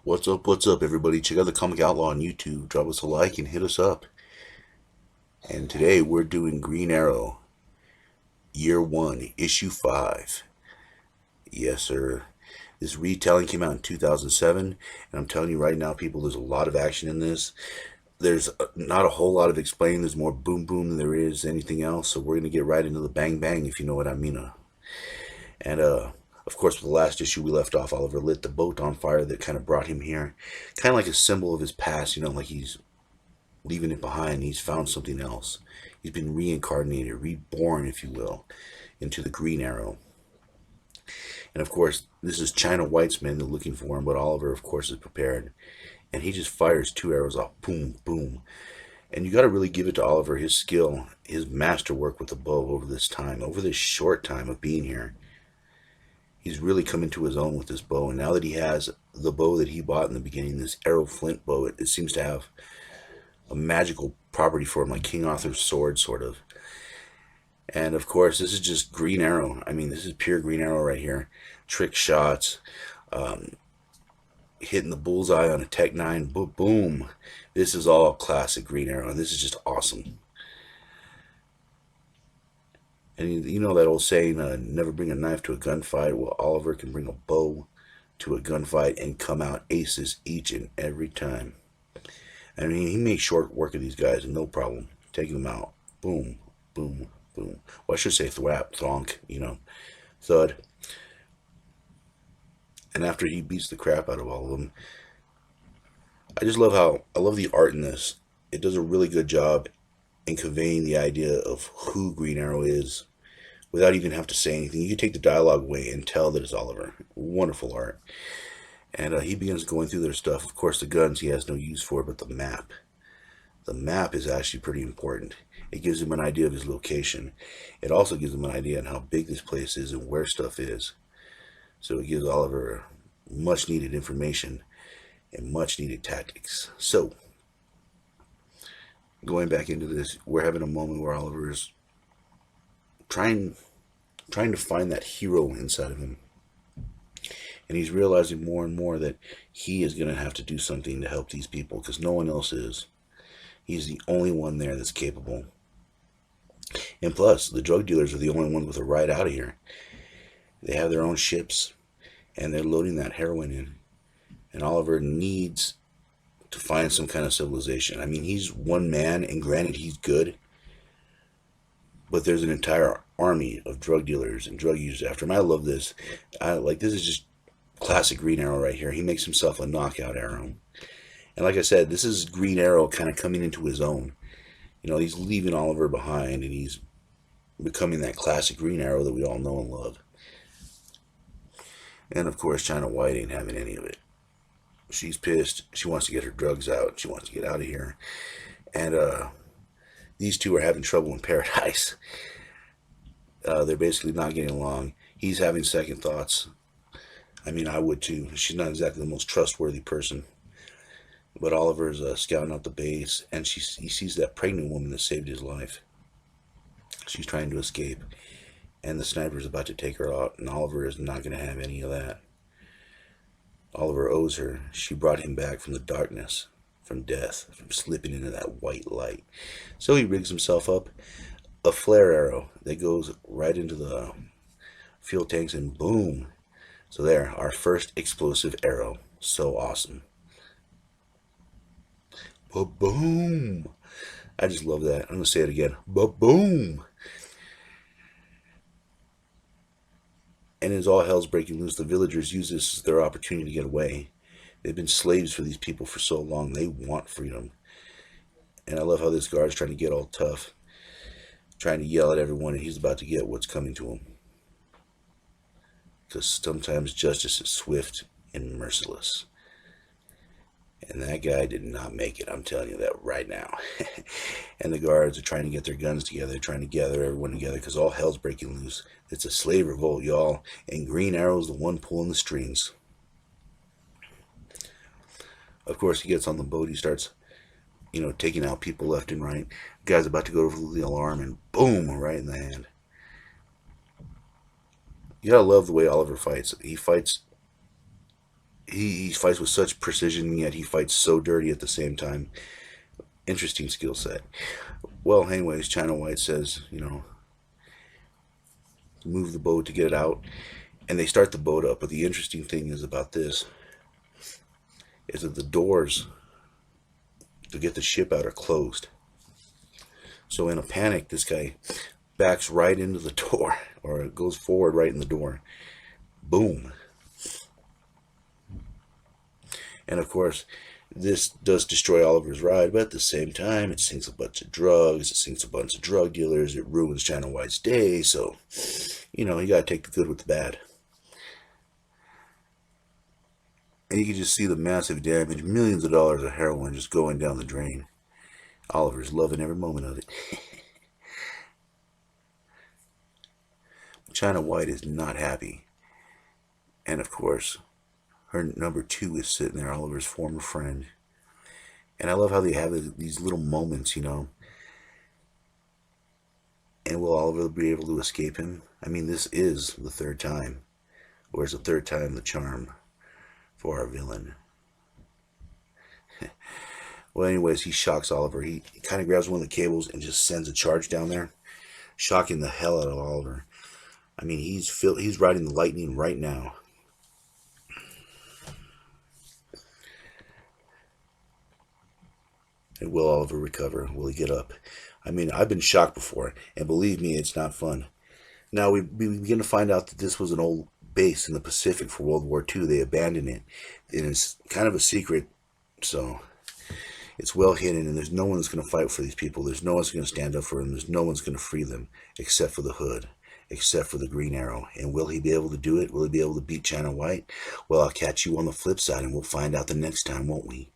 What's up, everybody? Check out the Comic Outlaw on YouTube. Drop us a like and hit us up. And today we're doing Green Arrow, Year 1, Issue 5. Yes, sir. This retelling came out in 2007, and I'm telling you right now, people, there's a lot of action in this. There's not a whole lot of explaining. There's more boom boom than there is anything else, so we're going to get right into the bang bang, if you know what I mean. And of course, with the last issue we left off, Oliver lit the boat on fire that kind of brought him here. Kind of like a symbol of his past, like he's leaving it behind. He's found something else. He's been reincarnated, reborn, if you will, into the Green Arrow. And of course, this is China White's men. They're looking for him, but Oliver, of course, is prepared. And he just fires 2 arrows off. Boom, boom. And you got to really give it to Oliver, his skill, his masterwork with the bow over this time, over this short time of being here. He's really come into his own with this bow. And now that he has the bow that he bought in the beginning, this arrow flint bow, it seems to have a magical property for him, like King Arthur's sword, sort of. And of course, this is just Green Arrow. I mean, this is pure Green Arrow right here. Trick shots, hitting the bullseye on a Tech 9, boom. This is all classic Green Arrow, and this is just awesome. And you know that old saying, never bring a knife to a gunfight. Well, Oliver can bring a bow to a gunfight and come out aces each and every time. I mean, he makes short work of these guys, no problem. Taking them out. Boom, boom, boom. Well, I should say thwap, thonk, thud. And after he beats the crap out of all of them, I love the art in this. It does a really good job in conveying the idea of who Green Arrow is without even have to say anything. You can take the dialogue away and tell that it's Oliver. Wonderful art. And he begins going through their stuff. Of course, the guns he has no use for, but the map. The map is actually pretty important. It gives him an idea of his location. It also gives him an idea on how big this place is and where stuff is. So it gives Oliver much needed information and much needed tactics. So, going back into this, we're having a moment where Oliver is trying to find that hero inside of him. And he's realizing more and more that he is going to have to do something to help these people because no one else is. He's the only one there that's capable. And plus, the drug dealers are the only ones with a ride out of here. They have their own ships, and they're loading that heroin in. And Oliver needs to find some kind of civilization. I mean, he's one man, and granted, he's good. But there's an entire army of drug dealers and drug users after him. I love this. This is just classic Green Arrow right here. He makes himself a knockout arrow. And like I said, this is Green Arrow kind of coming into his own. He's leaving Oliver behind, and he's becoming that classic Green Arrow that we all know and love. And of course, China White ain't having any of it. She's pissed. She wants to get her drugs out. She wants to get out of here. And these two are having trouble in paradise. They're basically not getting along. He's having second thoughts. I mean, I would too. She's not exactly the most trustworthy person. But Oliver's scouting out the base, and he sees that pregnant woman that saved his life. She's trying to escape, and the sniper's about to take her out, and Oliver is not going to have any of that. Oliver owes her. She brought him back from the darkness, from death, from slipping into that white light. So he rigs himself up a flare arrow that goes right into the fuel tanks, and boom. So there, our first explosive arrow. So awesome. Ba-boom. I just love that. I'm going to say it again. Ba-boom. And as all hell's breaking loose, the villagers use this as their opportunity to get away. They've been slaves for these people for so long. They want freedom. And I love how this guard's trying to get all tough, trying to yell at everyone, and he's about to get what's coming to him. Because sometimes justice is swift and merciless. And that guy did not make it. I'm telling you that right now. And the guards are trying to get their guns together, trying to gather everyone together because all hell's breaking loose. It's a slave revolt, y'all. And Green Arrow's the one pulling the strings. Of course, he gets on the boat. He starts, taking out people left and right. The guy's about to go over the alarm, and boom, right in the hand. You gotta love the way Oliver fights. He fights he fights with such precision, yet he fights so dirty at the same time. Interesting skill set. Well, anyways, China White says, move the boat to get it out, and they start the boat up. But the interesting thing is about this is that the doors to get the ship out are closed. So in a panic, this guy backs right into the door, or goes forward right in the door. Boom. And of course, this does destroy Oliver's ride, but at the same time, it sinks a bunch of drugs, it sinks a bunch of drug dealers, it ruins China White's day, so, you gotta take the good with the bad. And you can just see the massive damage, millions of dollars of heroin just going down the drain. Oliver's loving every moment of it. China White is not happy. And of course, her number two is sitting there, Oliver's former friend. And I love how they have these little moments, And will Oliver be able to escape him? I mean, this is the third time. Or is the third time the charm for our villain? Well, anyways, he shocks Oliver. He kind of grabs one of the cables and just sends a charge down there, shocking the hell out of Oliver. I mean, he's riding the lightning right now. And will Oliver recover? Will he get up? I mean, I've been shocked before, and believe me, it's not fun. Now, we begin to find out that this was an old base in the Pacific for World War II. They abandoned it. And it's kind of a secret, so it's well hidden, and there's no one that's going to fight for these people. There's no one's going to stand up for them. There's no one's going to free them, except for the Hood, except for the Green Arrow. And will he be able to do it? Will he be able to beat China White? Well, I'll catch you on the flip side, and we'll find out the next time, won't we?